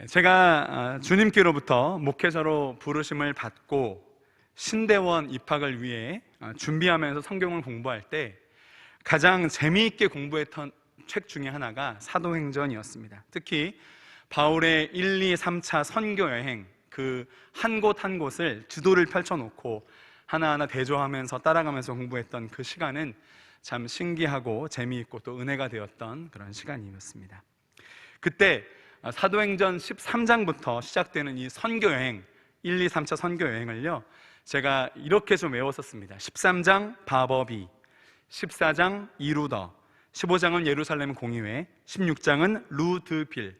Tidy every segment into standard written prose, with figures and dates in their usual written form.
제가 주님께로부터 목회자로 부르심을 받고 신대원 입학을 위해 준비하면서 성경을 공부할 때 가장 재미있게 공부했던 책 중에 하나가 사도행전이었습니다. 특히 바울의 1, 2, 3차 선교 여행, 그 한 곳 한 곳을 지도를 펼쳐놓고 하나하나 대조하면서 따라가면서 공부했던 그 시간은 참 신기하고 재미있고 또 은혜가 되었던 그런 시간이었습니다. 그때 사도행전 13장부터 시작되는 이 선교여행, 1, 2, 3차 선교여행을요, 제가 이렇게 좀 외웠었습니다. 13장 바버비, 14장 이루더, 15장은 예루살렘 공의회, 16장은 루드빌,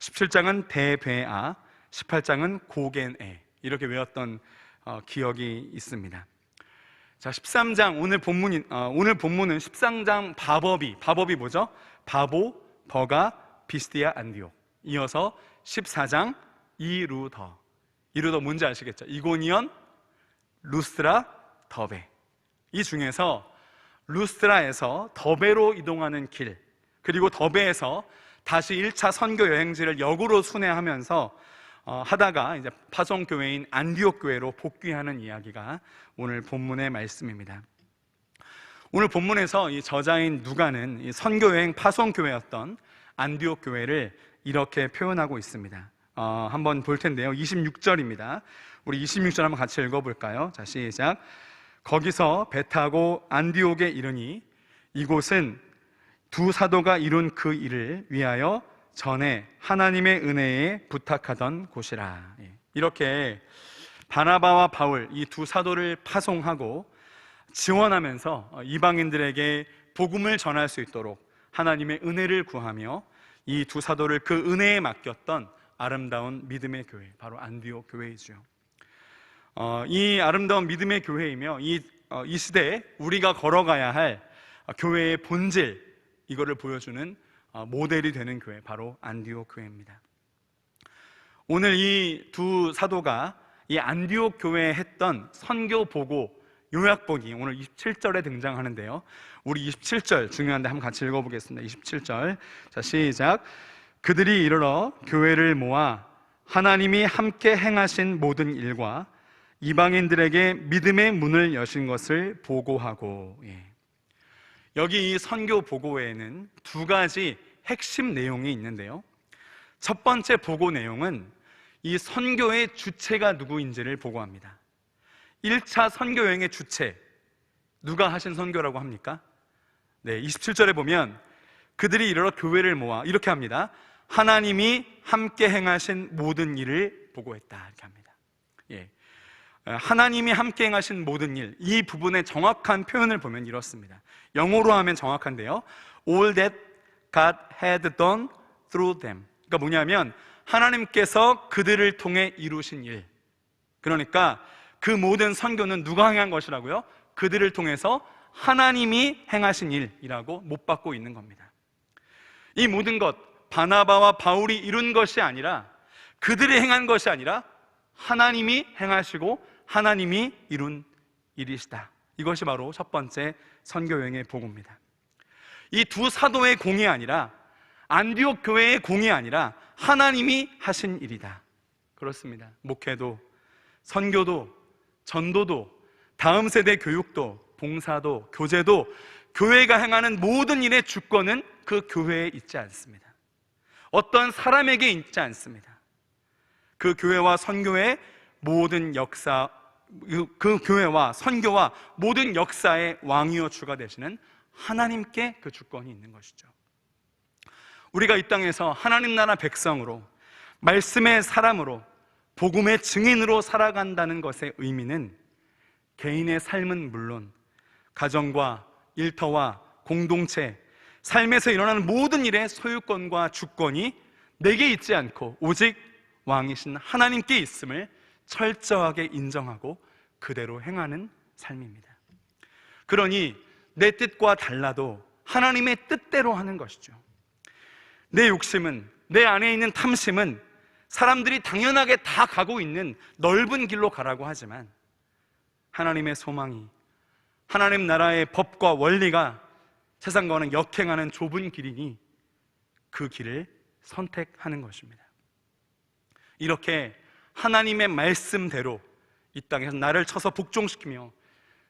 17장은 대베아, 18장은 고겐에, 이렇게 외웠던 기억이 있습니다. 자, 13장, 오늘 본문은 13장 바버비 뭐죠? 바보, 버가, 비스디아, 안디옥. 이어서 14장 이루더 뭔지 아시겠죠? 이고니온, 루스트라, 더베. 이 중에서 루스트라에서 더베로 이동하는 길, 그리고 더베에서 다시 1차 선교 여행지를 역으로 순회하면서 하다가 이제 파송교회인 안디옥 교회로 복귀하는 이야기가 오늘 본문의 말씀입니다. 오늘 본문에서 이 저자인 누가는 이 선교여행 파송교회였던 안디옥 교회를 이렇게 표현하고 있습니다. 한번 볼 텐데요. 26절입니다. 우리 26절 한번 같이 읽어볼까요? 자, 시작. 거기서 배 타고 안디옥에 이르니 이곳은 두 사도가 이룬 그 일을 위하여 전에 하나님의 은혜에 부탁하던 곳이라. 이렇게 바나바와 바울, 이 두 사도를 파송하고 지원하면서 이방인들에게 복음을 전할 수 있도록 하나님의 은혜를 구하며 이 두 사도를 그 은혜에 맡겼던 아름다운 믿음의 교회, 바로 안디옥 교회이죠. 이 아름다운 믿음의 교회이며 이 시대에 우리가 걸어가야 할 교회의 본질, 이거를 보여주는 모델이 되는 교회, 바로 안디옥 교회입니다. 오늘 이 두 사도가 이 안디옥 교회에 했던 선교 보고 요약본이 오늘 27절에 등장하는데요, 우리 27절 중요한데 한번 같이 읽어보겠습니다. 27절, 자, 시작. 그들이 이르러 교회를 모아 하나님이 함께 행하신 모든 일과 이방인들에게 믿음의 문을 여신 것을 보고하고. 여기 이 선교 보고에는 두 가지 핵심 내용이 있는데요, 첫 번째 보고 내용은 이 선교의 주체가 누구인지를 보고합니다. 1차 선교 여행의 주체, 누가 하신 선교라고 합니까? 27절에 보면 그들이 이르러 교회를 모아 이렇게 합니다. 하나님이 함께 행하신 모든 일을 보고했다, 이렇게 합니다. 하나님이 함께 행하신 모든 일, 이 부분의 정확한 표현을 보면 이렇습니다. 영어로 하면 정확한데요, All that God had done through them. 그러니까 뭐냐면 하나님께서 그들을 통해 이루신 일, 그러니까 그 모든 선교는 누가 행한 것이라고요? 그들을 통해서 하나님이 행하신 일이라고 못 받고 있는 겁니다. 이 모든 것, 바나바와 바울이 이룬 것이 아니라, 그들이 행한 것이 아니라 하나님이 행하시고 하나님이 이룬 일이시다. 이것이 바로 첫 번째 선교여행의 보고입니다. 이 두 사도의 공이 아니라, 안디옥 교회의 공이 아니라 하나님이 하신 일이다. 그렇습니다. 목회도, 선교도, 전도도, 다음 세대 교육도, 봉사도, 교제도, 교회가 행하는 모든 일의 주권은 그 교회에 있지 않습니다. 어떤 사람에게 있지 않습니다. 그 교회와 선교의 모든 역사, 그 교회와 선교와 모든 역사의 왕이요 주가 되시는 하나님께 그 주권이 있는 것이죠. 우리가 이 땅에서 하나님 나라 백성으로, 말씀의 사람으로, 복음의 증인으로 살아간다는 것의 의미는 개인의 삶은 물론 가정과 일터와 공동체, 삶에서 일어나는 모든 일의 소유권과 주권이 내게 있지 않고 오직 왕이신 하나님께 있음을 철저하게 인정하고 그대로 행하는 삶입니다. 그러니 내 뜻과 달라도 하나님의 뜻대로 하는 것이죠. 내 욕심은, 내 안에 있는 탐심은 사람들이 당연하게 다 가고 있는 넓은 길로 가라고 하지만, 하나님의 소망이, 하나님 나라의 법과 원리가 세상과는 역행하는 좁은 길이니 그 길을 선택하는 것입니다. 이렇게 하나님의 말씀대로 이 땅에서 나를 쳐서 복종시키며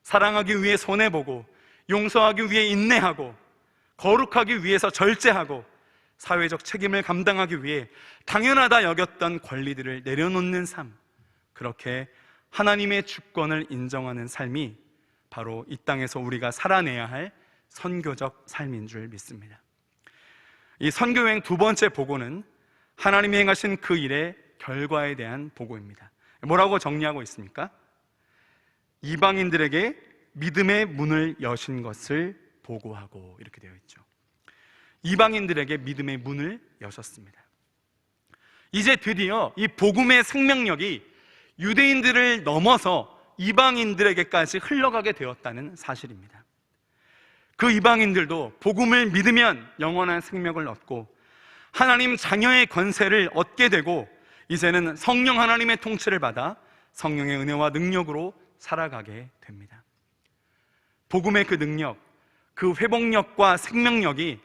사랑하기 위해 손해보고 용서하기 위해 인내하고 거룩하기 위해서 절제하고 사회적 책임을 감당하기 위해 당연하다 여겼던 권리들을 내려놓는 삶, 그렇게 하나님의 주권을 인정하는 삶이 바로 이 땅에서 우리가 살아내야 할 선교적 삶인 줄 믿습니다. 이 선교여행 두 번째 보고는 하나님이 행하신 그 일의 결과에 대한 보고입니다. 뭐라고 정리하고 있습니까? 이방인들에게 믿음의 문을 여신 것을 보고하고, 이렇게 되어 있죠. 이방인들에게 믿음의 문을 여셨습니다. 이제 드디어 이 복음의 생명력이 유대인들을 넘어서 이방인들에게까지 흘러가게 되었다는 사실입니다. 그 이방인들도 복음을 믿으면 영원한 생명을 얻고 하나님 자녀의 권세를 얻게 되고 이제는 성령 하나님의 통치를 받아 성령의 은혜와 능력으로 살아가게 됩니다. 복음의 그 능력, 그 회복력과 생명력이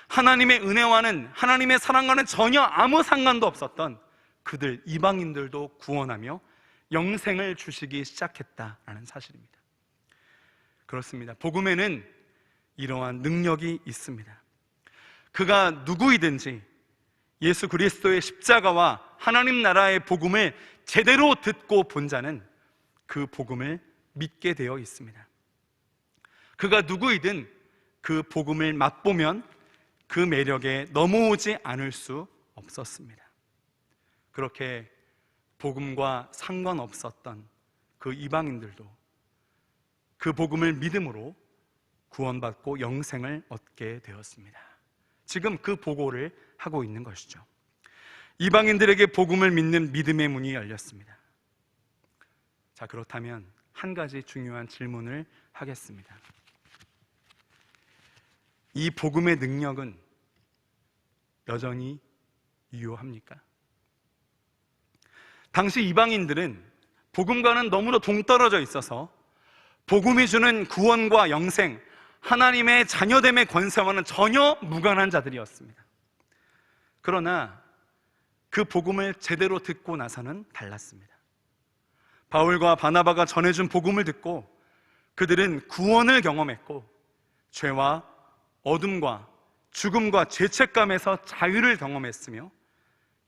하나님의 은혜와는, 하나님의 사랑과는 전혀 아무 상관도 없었던 그들 이방인들도 구원하며 영생을 주시기 시작했다라는 사실입니다. 그렇습니다. 복음에는 이러한 능력이 있습니다. 그가 누구이든지 예수 그리스도의 십자가와 하나님 나라의 복음을 제대로 듣고 본 자는 그 복음을 믿게 되어 있습니다. 그가 누구이든 그 복음을 맛보면 그 매력에 넘어오지 않을 수 없었습니다. 그렇게 복음과 상관없었던 그 이방인들도 그 복음을 믿음으로 구원받고 영생을 얻게 되었습니다. 지금 그 보고를 하고 있는 것이죠. 이방인들에게 복음을 믿는 믿음의 문이 열렸습니다. 자, 그렇다면 한 가지 중요한 질문을 하겠습니다. 이 복음의 능력은 여전히 유효합니까? 당시 이방인들은 복음과는 너무나 동떨어져 있어서 복음이 주는 구원과 영생, 하나님의 자녀됨의 권세와는 전혀 무관한 자들이었습니다. 그러나 그 복음을 제대로 듣고 나서는 달랐습니다. 바울과 바나바가 전해준 복음을 듣고 그들은 구원을 경험했고 죄와 어둠과 죽음과 죄책감에서 자유를 경험했으며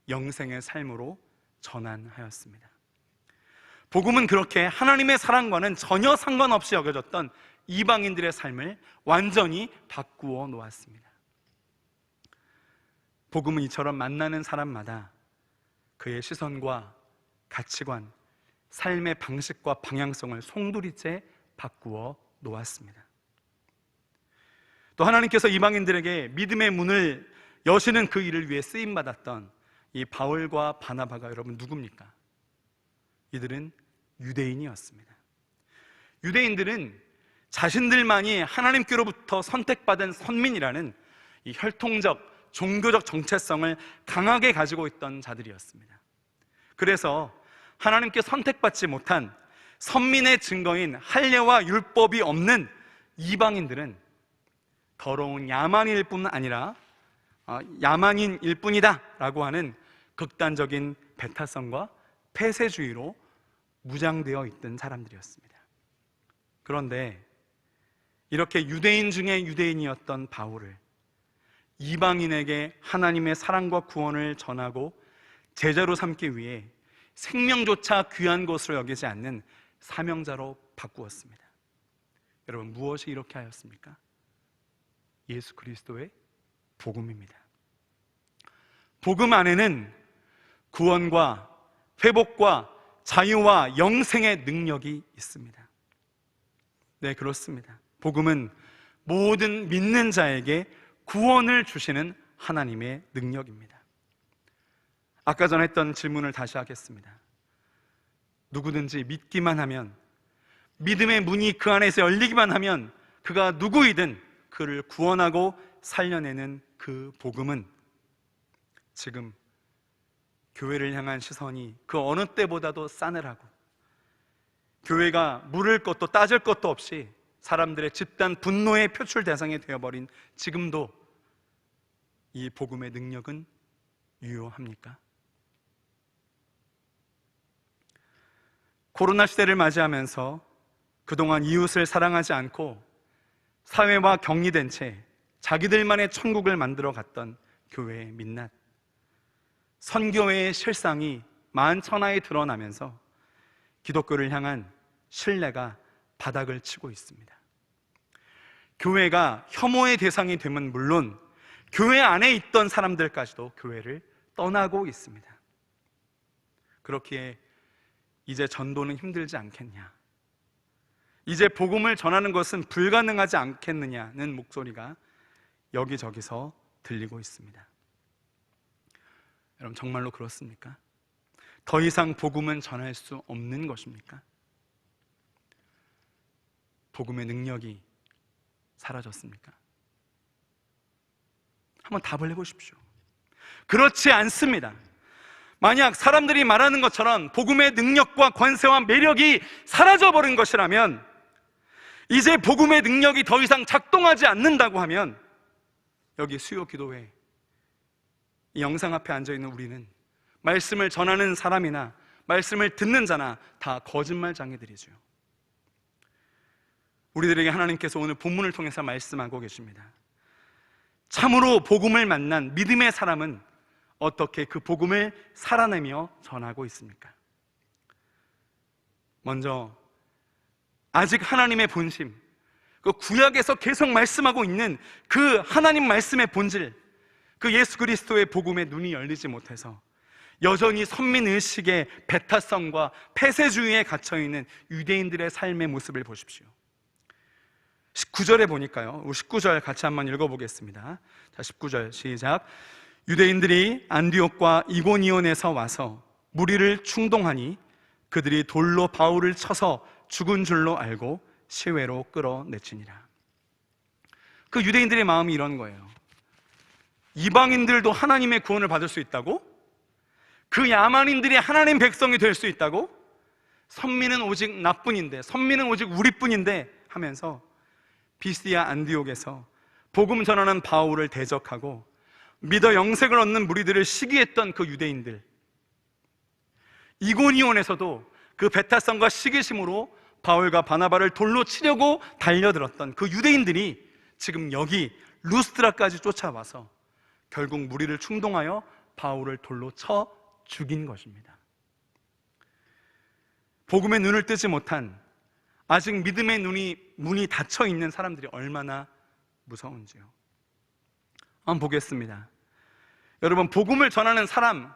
영생의 삶으로 전환하였습니다. 복음은 그렇게 하나님의 사랑과는 전혀 상관없이 여겨졌던 이방인들의 삶을 완전히 바꾸어 놓았습니다. 복음은 이처럼 만나는 사람마다 그의 시선과 가치관, 삶의 방식과 방향성을 송두리째 바꾸어 놓았습니다. 또 하나님께서 이방인들에게 믿음의 문을 여시는 그 일을 위해 쓰임받았던 이 바울과 바나바가 여러분 누굽니까? 이들은 유대인이었습니다. 유대인들은 자신들만이 하나님께로부터 선택받은 선민이라는 이 혈통적, 종교적 정체성을 강하게 가지고 있던 자들이었습니다. 그래서 하나님께 선택받지 못한 선민의 증거인 할례와 율법이 없는 이방인들은 더러운 야만일 뿐 아니라 야만인일 뿐이다 라고 하는 극단적인 배타성과 폐쇄주의로 무장되어 있던 사람들이었습니다. 그런데 이렇게 유대인 중에 유대인이었던 바울을 이방인에게 하나님의 사랑과 구원을 전하고 제자로 삼기 위해 생명조차 귀한 것으로 여기지 않는 사명자로 바꾸었습니다. 여러분, 무엇이 이렇게 하였습니까? 예수 그리스도의 복음입니다. 복음 안에는 구원과 회복과 자유와 영생의 능력이 있습니다. 네, 그렇습니다. 복음은 모든 믿는 자에게 구원을 주시는 하나님의 능력입니다. 아까 전에 했던 질문을 다시 하겠습니다. 누구든지 믿기만 하면, 믿음의 문이 그 안에서 열리기만 하면 그가 누구이든 그를 구원하고 살려내는 그 복음은 지금 교회를 향한 시선이 그 어느 때보다도 싸늘하고 교회가 물을 것도 따질 것도 없이 사람들의 집단 분노의 표출 대상이 되어버린 지금도 이 복음의 능력은 유효합니까? 코로나 시대를 맞이하면서 그동안 이웃을 사랑하지 않고 사회와 격리된 채 자기들만의 천국을 만들어 갔던 교회의 민낯, 선교회의 실상이 만천하에 드러나면서 기독교를 향한 신뢰가 바닥을 치고 있습니다. 교회가 혐오의 대상이 되면 물론 교회 안에 있던 사람들까지도 교회를 떠나고 있습니다. 그렇기에 이제 전도는 힘들지 않겠냐, 이제 복음을 전하는 것은 불가능하지 않겠느냐는 목소리가 여기저기서 들리고 있습니다. 여러분, 정말로 그렇습니까? 더 이상 복음은 전할 수 없는 것입니까? 복음의 능력이 사라졌습니까? 한번 답을 해보십시오. 그렇지 않습니다. 만약 사람들이 말하는 것처럼 복음의 능력과 권세와 매력이 사라져버린 것이라면, 이제 복음의 능력이 더 이상 작동하지 않는다고 하면, 여기 수요기도회 이 영상 앞에 앉아있는 우리는, 말씀을 전하는 사람이나 말씀을 듣는 자나 다 거짓말장애들이죠. 우리들에게 하나님께서 오늘 본문을 통해서 말씀하고 계십니다. 참으로 복음을 만난 믿음의 사람은 어떻게 그 복음을 살아내며 전하고 있습니까? 먼저 아직 하나님의 본심, 그 구약에서 계속 말씀하고 있는 그 하나님 말씀의 본질, 그 예수 그리스도의 복음에 눈이 열리지 못해서 여전히 선민의식의 배타성과 폐쇄주의에 갇혀있는 유대인들의 삶의 모습을 보십시오. 19절에 보니까요, 우리 19절 같이 한번 읽어보겠습니다. 자, 19절 시작. 유대인들이 안디옥과 이고니온에서 와서 무리를 충동하니 그들이 돌로 바울을 쳐서 죽은 줄로 알고 시외로 끌어내치니라. 그 유대인들의 마음이 이런 거예요. 이방인들도 하나님의 구원을 받을 수 있다고? 그 야만인들이 하나님 백성이 될 수 있다고? 선민은 오직 나뿐인데, 선민은 오직 우리뿐인데 하면서 비스디아 안디옥에서 복음 전하는 바울을 대적하고 믿어 영생을 얻는 무리들을 시기했던 그 유대인들, 이고니온에서도 그 배타성과 시기심으로 바울과 바나바를 돌로 치려고 달려들었던 그 유대인들이 지금 여기 루스드라까지 쫓아와서 결국 무리를 충동하여 바울을 돌로 쳐 죽인 것입니다. 복음의 눈을 뜨지 못한, 아직 믿음의 문이 닫혀 있는 사람들이 얼마나 무서운지요. 한번 보겠습니다. 여러분, 복음을 전하는 사람,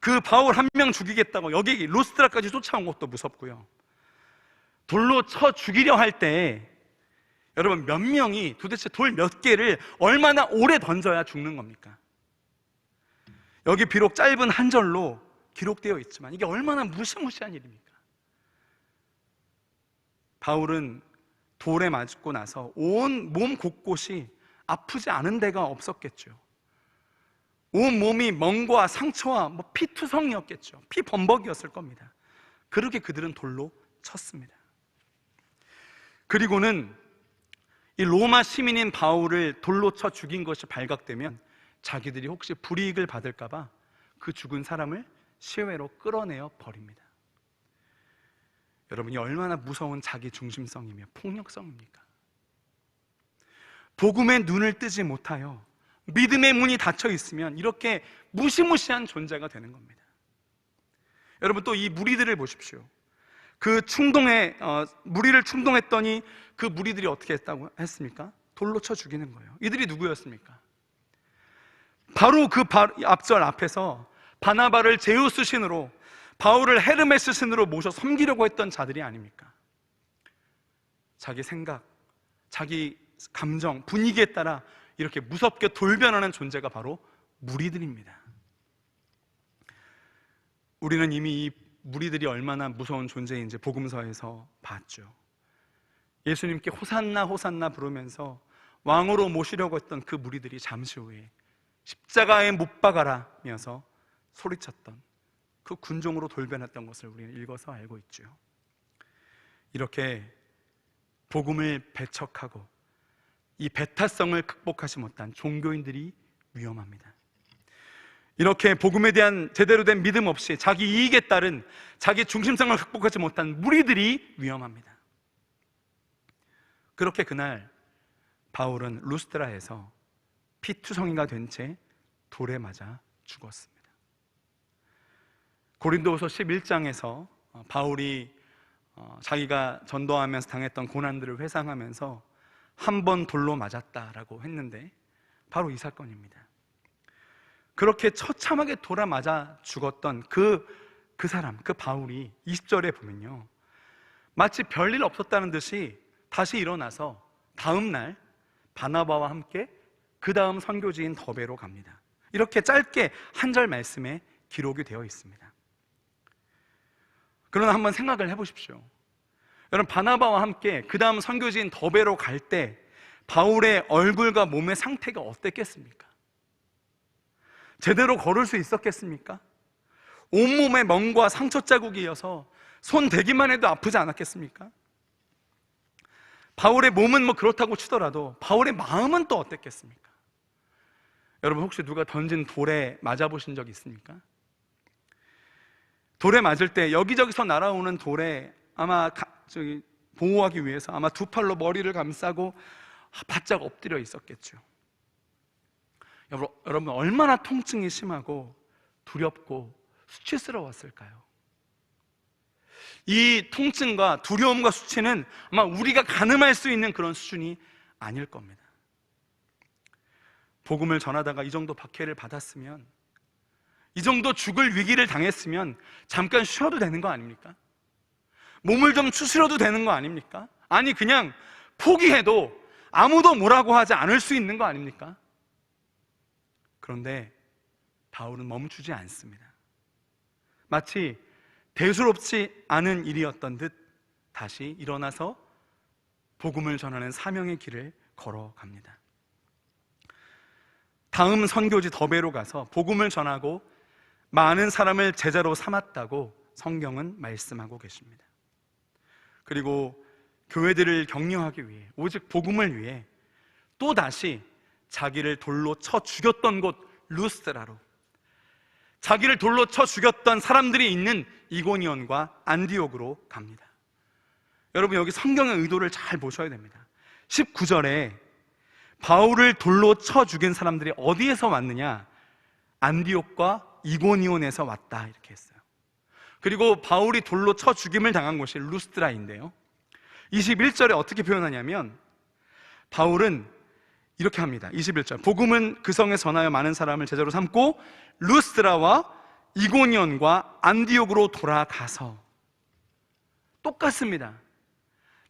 그 바울 한 명 죽이겠다고 여기 루스드라까지 쫓아온 것도 무섭고요, 돌로 쳐 죽이려 할 때 여러분, 몇 명이 도대체 돌 몇 개를 얼마나 오래 던져야 죽는 겁니까? 여기 비록 짧은 한 절로 기록되어 있지만 이게 얼마나 무시무시한 일입니까? 바울은 돌에 맞고 나서 온 몸 곳곳이 아프지 않은 데가 없었겠죠. 온 몸이 멍과 상처와 피투성이었겠죠. 피범벅이었을 겁니다. 그렇게 그들은 돌로 쳤습니다. 그리고는 이 로마 시민인 바울을 돌로 쳐 죽인 것이 발각되면 자기들이 혹시 불이익을 받을까봐 그 죽은 사람을 시외로 끌어내어 버립니다. 여러분이 얼마나 무서운 자기 중심성이며 폭력성입니까? 복음의 눈을 뜨지 못하여 믿음의 문이 닫혀 있으면 이렇게 무시무시한 존재가 되는 겁니다. 여러분, 또 이 무리들을 보십시오. 그 무리를 충동했더니 그 무리들이 어떻게 했습니까? 돌로 쳐 죽이는 거예요. 이들이 누구였습니까? 바로 그 앞절 앞에서 바나바를 제우스 신으로, 바울을 헤르메스 신으로 모셔 섬기려고 했던 자들이 아닙니까? 자기 생각, 자기 감정, 분위기에 따라 이렇게 무섭게 돌변하는 존재가 바로 무리들입니다. 우리는 이미 이 무리들이 얼마나 무서운 존재인지 복음서에서 봤죠. 예수님께 호산나 호산나 부르면서 왕으로 모시려고 했던 그 무리들이 잠시 후에 십자가에 못 박아라면서 소리쳤던 그 군종으로 돌변했던 것을 우리는 읽어서 알고 있죠. 이렇게 복음을 배척하고 이 배타성을 극복하지 못한 종교인들이 위험합니다. 이렇게 복음에 대한 제대로 된 믿음 없이 자기 이익에 따른 자기 중심성을 극복하지 못한 무리들이 위험합니다. 그렇게 그날 바울은 루스드라에서 피투성이가 된 채 돌에 맞아 죽었습니다. 고린도후서 11장에서 바울이 자기가 전도하면서 당했던 고난들을 회상하면서 한 번 돌로 맞았다라고 했는데 바로 이 사건입니다. 그렇게 처참하게 돌아 맞아 죽었던 그 사람, 그 바울이 20절에 보면요, 마치 별일 없었다는 듯이 다시 일어나서 다음 날 바나바와 함께 그 다음 선교지인 더베로 갑니다. 이렇게 짧게 한 절 말씀에 기록이 되어 있습니다. 그러나 한번 생각을 해보십시오. 여러분, 바나바와 함께 그 다음 선교지인 더베로 갈 때 바울의 얼굴과 몸의 상태가 어땠겠습니까? 제대로 걸을 수 있었겠습니까? 온몸에 멍과 상처 자국이 이어서 손 대기만 해도 아프지 않았겠습니까? 바울의 몸은 뭐 그렇다고 치더라도 바울의 마음은 또 어땠겠습니까? 여러분, 혹시 누가 던진 돌에 맞아보신 적 있습니까? 돌에 맞을 때 여기저기서 날아오는 돌에 아마 보호하기 위해서 아마 두 팔로 머리를 감싸고 바짝 엎드려 있었겠죠. 여러분, 얼마나 통증이 심하고 두렵고 수치스러웠을까요? 이 통증과 두려움과 수치는 아마 우리가 가늠할 수 있는 그런 수준이 아닐 겁니다. 복음을 전하다가 이 정도 박해를 받았으면, 이 정도 죽을 위기를 당했으면 잠깐 쉬어도 되는 거 아닙니까? 몸을 좀 추스려도 되는 거 아닙니까? 아니, 그냥 포기해도 아무도 뭐라고 하지 않을 수 있는 거 아닙니까? 그런데 바울은 멈추지 않습니다. 마치 대수롭지 않은 일이었던 듯 다시 일어나서 복음을 전하는 사명의 길을 걸어갑니다. 다음 선교지 더베로 가서 복음을 전하고 많은 사람을 제자로 삼았다고 성경은 말씀하고 계십니다. 그리고 교회들을 격려하기 위해, 오직 복음을 위해 또다시 자기를 돌로 쳐 죽였던 곳 루스드라로, 자기를 돌로 쳐 죽였던 사람들이 있는 이고니온과 안디옥으로 갑니다. 여러분, 여기 성경의 의도를 잘 보셔야 됩니다. 19절에 바울을 돌로 쳐 죽인 사람들이 어디에서 왔느냐? 안디옥과 이고니온에서 왔다, 이렇게 했어요. 그리고 바울이 돌로 쳐 죽임을 당한 곳이 루스드라인데요, 21절에 어떻게 표현하냐면 바울은 이렇게 합니다. 21절, 복음은 그 성에 전하여 많은 사람을 제자로 삼고 루스드라와 이고니온과 안디옥으로 돌아가서, 똑같습니다.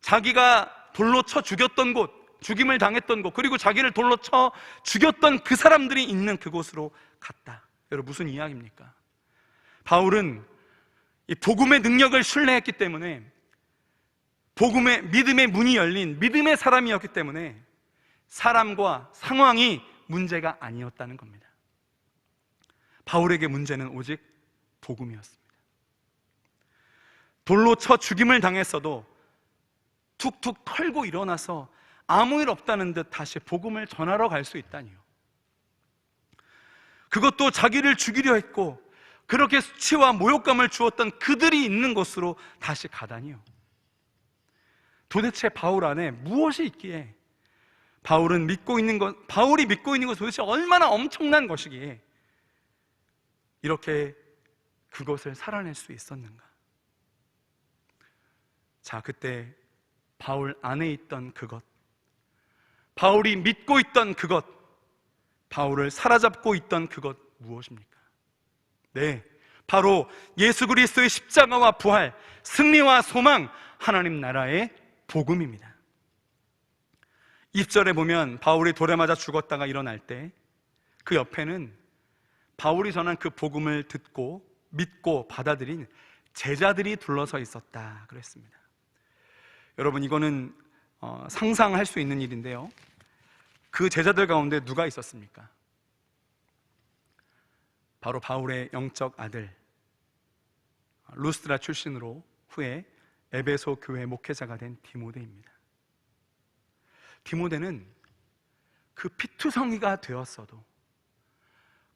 자기가 돌로 쳐 죽였던 곳, 죽임을 당했던 곳, 그리고 자기를 돌로 쳐 죽였던 그 사람들이 있는 그곳으로 갔다. 여러분, 무슨 이야기입니까? 바울은 이 복음의 능력을 신뢰했기 때문에, 복음의 믿음의 문이 열린 믿음의 사람이었기 때문에 사람과 상황이 문제가 아니었다는 겁니다. 바울에게 문제는 오직 복음이었습니다. 돌로 쳐 죽임을 당했어도 툭툭 털고 일어나서 아무 일 없다는 듯 다시 복음을 전하러 갈 수 있다니요. 그것도 자기를 죽이려 했고 그렇게 수치와 모욕감을 주었던 그들이 있는 곳으로 다시 가다니요. 도대체 바울 안에 무엇이 있기에 바울이 믿고 있는 것 도대체 얼마나 엄청난 것이기에 이렇게 그것을 살아낼 수 있었는가? 자, 그때 바울 안에 있던 그것, 바울이 믿고 있던 그것, 바울을 사로잡고 있던 그것 무엇입니까? 네, 바로 예수 그리스도의 십자가와 부활, 승리와 소망, 하나님 나라의 복음입니다. 20절에 보면 바울이 돌에 맞아 죽었다가 일어날 때 그 옆에는 바울이 전한 그 복음을 듣고 믿고 받아들인 제자들이 둘러서 있었다 그랬습니다. 여러분, 이거는 상상할 수 있는 일인데요, 그 제자들 가운데 누가 있었습니까? 바로 바울의 영적 아들, 루스드라 출신으로 후에 에베소 교회 목회자가 된 디모데입니다. 디모데는 그 피투성이가 되었어도,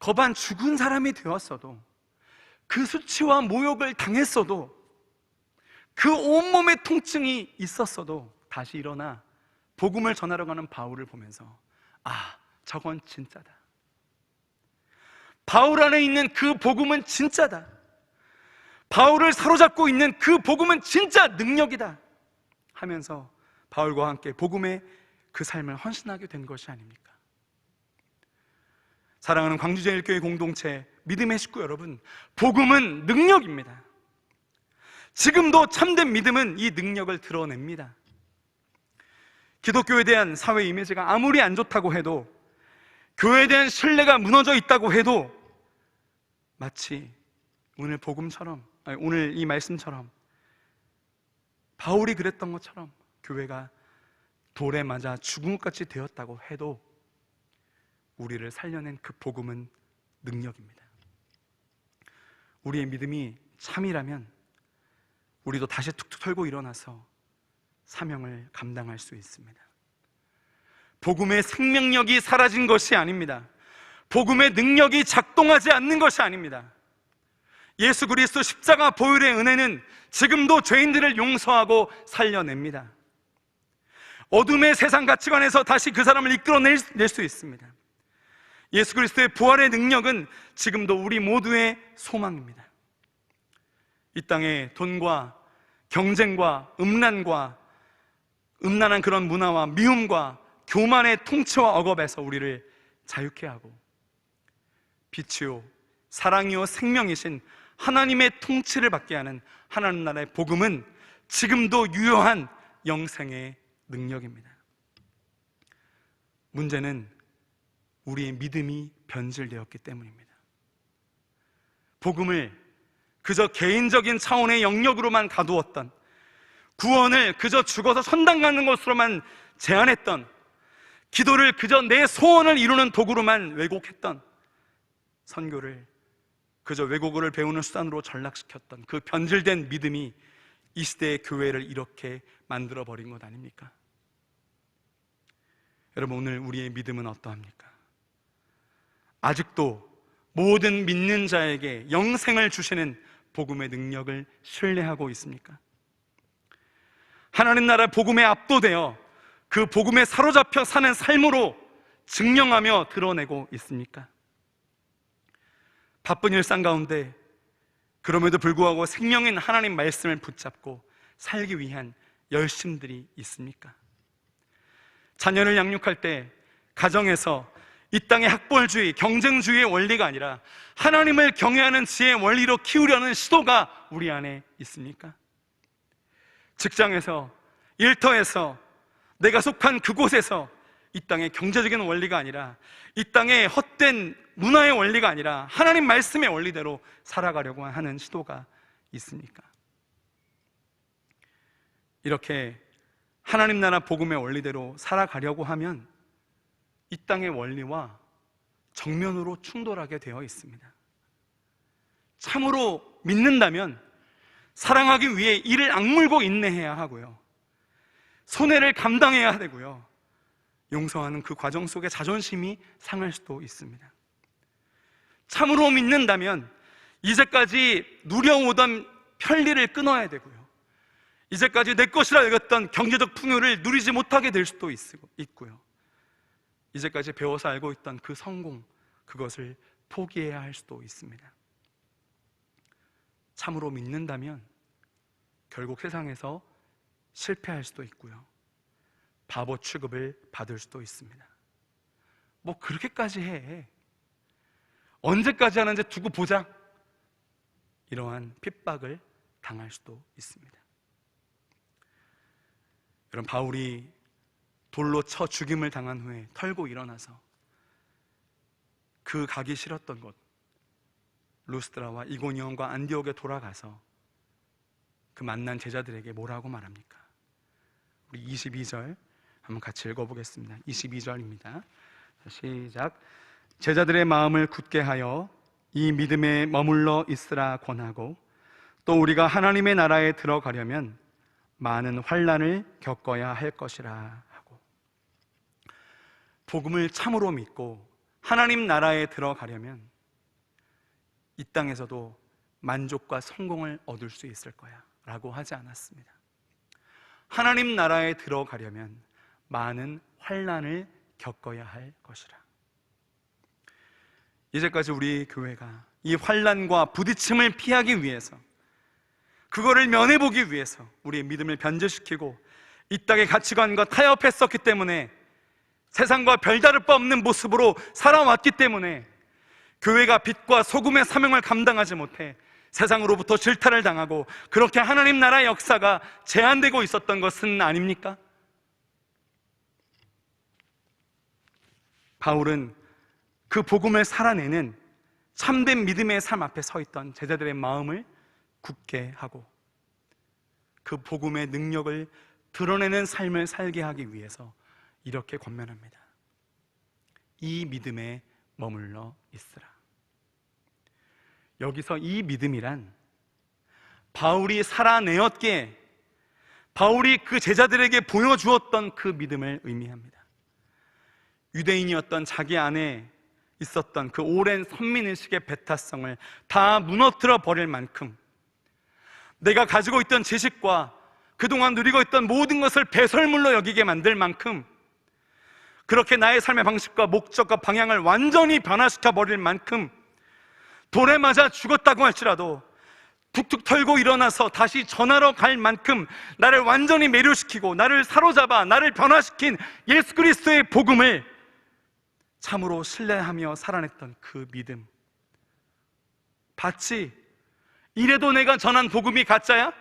거반 죽은 사람이 되었어도, 그 수치와 모욕을 당했어도, 그 온몸에 통증이 있었어도 다시 일어나 복음을 전하러 가는 바울을 보면서 아, 저건 진짜다. 바울 안에 있는 그 복음은 진짜다. 바울을 사로잡고 있는 그 복음은 진짜 능력이다 하면서 바울과 함께 복음의 그 삶을 헌신하게 된 것이 아닙니까? 사랑하는 광주제일교회 공동체 믿음의 식구 여러분, 복음은 능력입니다. 지금도 참된 믿음은 이 능력을 드러냅니다. 기독교에 대한 사회 이미지가 아무리 안 좋다고 해도, 교회에 대한 신뢰가 무너져 있다고 해도, 마치 오늘 복음처럼, 오늘 이 말씀처럼 바울이 그랬던 것처럼 교회가 돌에 맞아 죽은 것 같이 되었다고 해도 우리를 살려낸 그 복음은 능력입니다. 우리의 믿음이 참이라면 우리도 다시 툭툭 털고 일어나서 사명을 감당할 수 있습니다. 복음의 생명력이 사라진 것이 아닙니다. 복음의 능력이 작동하지 않는 것이 아닙니다. 예수 그리스도 십자가 보혈의 은혜는 지금도 죄인들을 용서하고 살려냅니다. 어둠의 세상 가치관에서 다시 그 사람을 이끌어낼 수 있습니다. 예수 그리스도의 부활의 능력은 지금도 우리 모두의 소망입니다. 이 땅에 돈과 경쟁과 음란한 그런 문화와 미움과 교만의 통치와 억압에서 우리를 자유케 하고, 빛이요 사랑이요 생명이신 하나님의 통치를 받게 하는 하나님 나라의 복음은 지금도 유효한 영생의 능력입니다. 문제는 우리의 믿음이 변질되었기 때문입니다. 복음을 그저 개인적인 차원의 영역으로만 가두었던, 구원을 그저 죽어서 선당 가는 것으로만 제한했던, 기도를 그저 내 소원을 이루는 도구로만 왜곡했던, 선교를 그저 외국어를 배우는 수단으로 전락시켰던 그 변질된 믿음이 이 시대의 교회를 이렇게 만들어버린 것 아닙니까? 여러분, 오늘 우리의 믿음은 어떠합니까? 아직도 모든 믿는 자에게 영생을 주시는 복음의 능력을 신뢰하고 있습니까? 하나님 나라 복음에 압도되어 그 복음에 사로잡혀 사는 삶으로 증명하며 드러내고 있습니까? 바쁜 일상 가운데 그럼에도 불구하고 생명인 하나님 말씀을 붙잡고 살기 위한 열심들이 있습니까? 자녀를 양육할 때 가정에서 이 땅의 학벌주의, 경쟁주의의 원리가 아니라 하나님을 경외하는 지혜의 원리로 키우려는 시도가 우리 안에 있습니까? 직장에서, 일터에서, 내가 속한 그곳에서 이 땅의 경제적인 원리가 아니라, 이 땅의 헛된 문화의 원리가 아니라 하나님 말씀의 원리대로 살아가려고 하는 시도가 있습니까? 이렇게 하나님 나라 복음의 원리대로 살아가려고 하면 이 땅의 원리와 정면으로 충돌하게 되어 있습니다. 참으로 믿는다면 사랑하기 위해 이를 악물고 인내해야 하고요, 손해를 감당해야 되고요, 용서하는 그 과정 속에 자존심이 상할 수도 있습니다. 참으로 믿는다면 이제까지 누려오던 편리를 끊어야 되고요, 이제까지 내 것이라 여겼던 경제적 풍요를 누리지 못하게 될 수도 있고요, 이제까지 배워서 알고 있던 그 성공, 그것을 포기해야 할 수도 있습니다. 참으로 믿는다면 결국 세상에서 실패할 수도 있고요, 바보 취급을 받을 수도 있습니다. 뭐 그렇게까지 해, 언제까지 하는지 두고 보자, 이러한 핍박을 당할 수도 있습니다. 여러분, 바울이 돌로 쳐 죽임을 당한 후에 털고 일어나서 그 가기 싫었던 곳 루스드라와 이고니온과 안디옥에 돌아가서 그 만난 제자들에게 뭐라고 말합니까? 우리 22절 한번 같이 읽어보겠습니다. 22절입니다. 시작. 제자들의 마음을 굳게 하여 이 믿음에 머물러 있으라 권하고, 또 우리가 하나님의 나라에 들어가려면 많은 환난을 겪어야 할 것이라 하고, 복음을 참으로 믿고 하나님 나라에 들어가려면 이 땅에서도 만족과 성공을 얻을 수 있을 거야 라고 하지 않았습니다. 하나님 나라에 들어가려면 많은 환난을 겪어야 할 것이라. 이제까지 우리 교회가 이 환난과 부딪힘을 피하기 위해서, 그거를 면해보기 위해서 우리의 믿음을 변질시키고 이 땅의 가치관과 타협했었기 때문에, 세상과 별다를 바 없는 모습으로 살아왔기 때문에 교회가 빛과 소금의 사명을 감당하지 못해 세상으로부터 질타를 당하고 그렇게 하나님 나라의 역사가 제한되고 있었던 것은 아닙니까? 바울은 그 복음을 살아내는 참된 믿음의 삶 앞에 서 있던 제자들의 마음을 굳게 하고 그 복음의 능력을 드러내는 삶을 살게 하기 위해서 이렇게 권면합니다. 이 믿음에 머물러 있으라. 여기서 이 믿음이란 바울이 살아내었기에, 바울이 그 제자들에게 보여주었던 그 믿음을 의미합니다. 유대인이었던 자기 안에 있었던 그 오랜 선민의식의 배타성을 다 무너뜨려 버릴 만큼, 내가 가지고 있던 지식과 그동안 누리고 있던 모든 것을 배설물로 여기게 만들 만큼, 그렇게 나의 삶의 방식과 목적과 방향을 완전히 변화시켜 버릴 만큼, 돌에 맞아 죽었다고 할지라도 툭툭 털고 일어나서 다시 전하러 갈 만큼 나를 완전히 매료시키고 나를 사로잡아 나를 변화시킨 예수 그리스도의 복음을 참으로 신뢰하며 살아냈던 그 믿음, 봤지? 이래도 내가 전한 복음이 가짜야?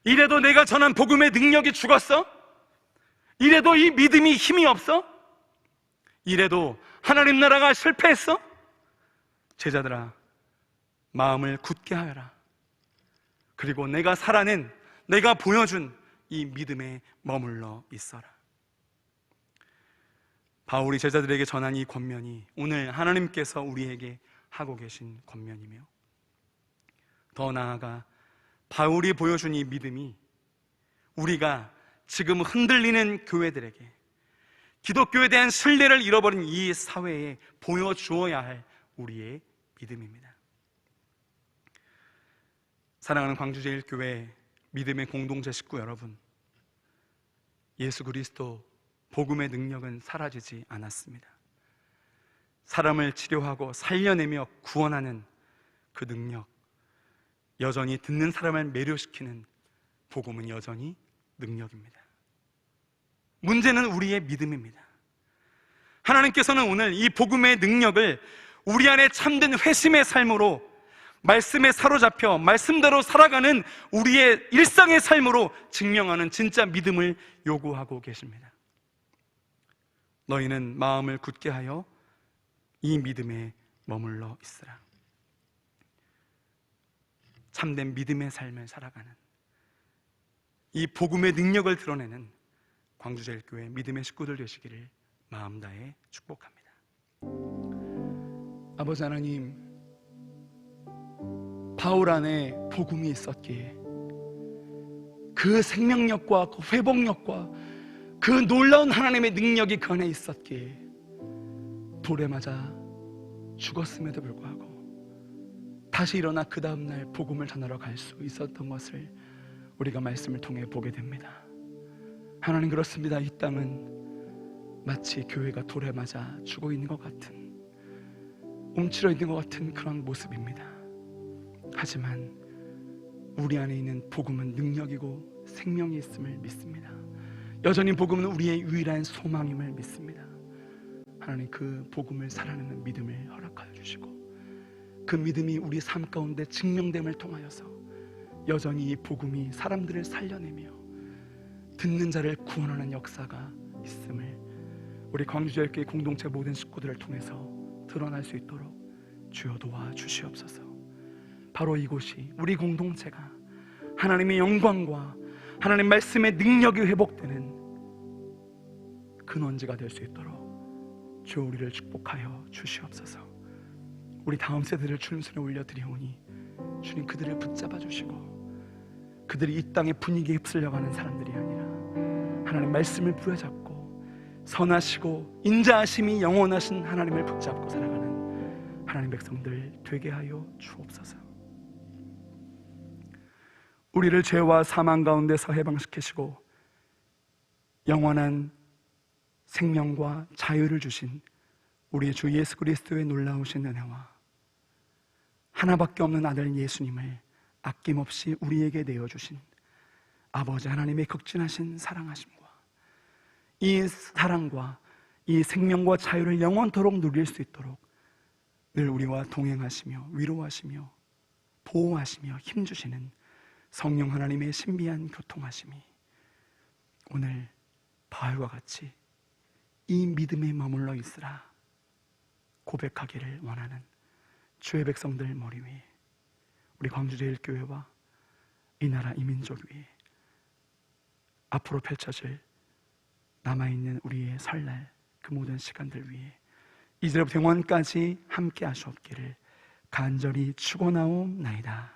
이래도 내가 전한 복음의 능력이 죽었어? 이래도 이 믿음이 힘이 없어? 이래도 하나님 나라가 실패했어? 제자들아, 마음을 굳게 하여라. 그리고 내가 살아낸, 내가 보여준 이 믿음에 머물러 있어라. 바울이 제자들에게 전한 이 권면이 오늘 하나님께서 우리에게 하고 계신 권면이며, 더 나아가 바울이 보여준 이 믿음이 우리가 지금 흔들리는 교회들에게, 기독교에 대한 신뢰를 잃어버린 이 사회에 보여주어야 할 우리의 믿음입니다. 사랑하는 광주제일교회 믿음의 공동체 식구 여러분, 예수 그리스도 복음의 능력은 사라지지 않았습니다. 사람을 치료하고 살려내며 구원하는 그 능력, 여전히 듣는 사람을 매료시키는 복음은 여전히 능력입니다. 문제는 우리의 믿음입니다. 하나님께서는 오늘 이 복음의 능력을 우리 안에 참된 회심의 삶으로, 말씀에 사로잡혀 말씀대로 살아가는 우리의 일상의 삶으로 증명하는 진짜 믿음을 요구하고 계십니다. 너희는 마음을 굳게 하여 이 믿음에 머물러 있으라. 참된 믿음의 삶을 살아가는, 이 복음의 능력을 드러내는 광주제일교회 믿음의 식구들 되시기를 마음 다해 축복합니다. 아버지 하나님, 바울 안에 복음이 있었기에 그 생명력과 그 회복력과 그 놀라운 하나님의 능력이 그 안에 있었기에 돌에 맞아 죽었음에도 불구하고 다시 일어나 그 다음날 복음을 전하러 갈 수 있었던 것을 우리가 말씀을 통해 보게 됩니다. 하나님, 그렇습니다. 이 땅은 마치 교회가 돌에 맞아 죽어 있는 것 같은, 움츠러 있는 것 같은 그런 모습입니다. 하지만 우리 안에 있는 복음은 능력이고 생명이 있음을 믿습니다. 여전히 복음은 우리의 유일한 소망임을 믿습니다. 하나님, 그 복음을 살아내는 믿음을 허락하여 주시고 그 믿음이 우리 삶 가운데 증명됨을 통하여서 여전히 이 복음이 사람들을 살려내며 듣는 자를 구원하는 역사가 있음을 우리 광주제일교회 공동체 모든 식구들을 통해서 드러날 수 있도록 주여 도와주시옵소서. 바로 이곳이 우리 공동체가 하나님의 영광과 하나님 말씀의 능력이 회복되는 근원지가 될 수 있도록 주여 우리를 축복하여 주시옵소서. 우리 다음 세대를 주님 손에 올려드리오니 주님 그들을 붙잡아 주시고 그들이 이 땅의 분위기에 휩쓸려가는 사람들이 아니라 하나님 말씀을 부여잡고 선하시고 인자하심이 영원하신 하나님을 붙잡고 살아가는 하나님 백성들 되게 하여 주옵소서. 우리를 죄와 사망 가운데서 해방시키시고 영원한 생명과 자유를 주신 우리 주 예수 그리스도의 놀라우신 은혜와 하나밖에 없는 아들 예수님을 아낌없이 우리에게 내어주신 아버지 하나님의 극진하신 사랑하심과 이 사랑과 이 생명과 자유를 영원토록 누릴 수 있도록 늘 우리와 동행하시며 위로하시며 보호하시며 힘주시는 성령 하나님의 신비한 교통하심이 오늘 바울과 같이 이 믿음에 머물러 있으라 고백하기를 원하는 주의 백성들 머리 위에, 우리 광주제일교회와 이 나라 이 민족 위에 앞으로 펼쳐질 남아있는 우리의 설날 그 모든 시간들 위에 이제부터 영원까지 함께 하시옵기를 간절히 축원하옵나이다.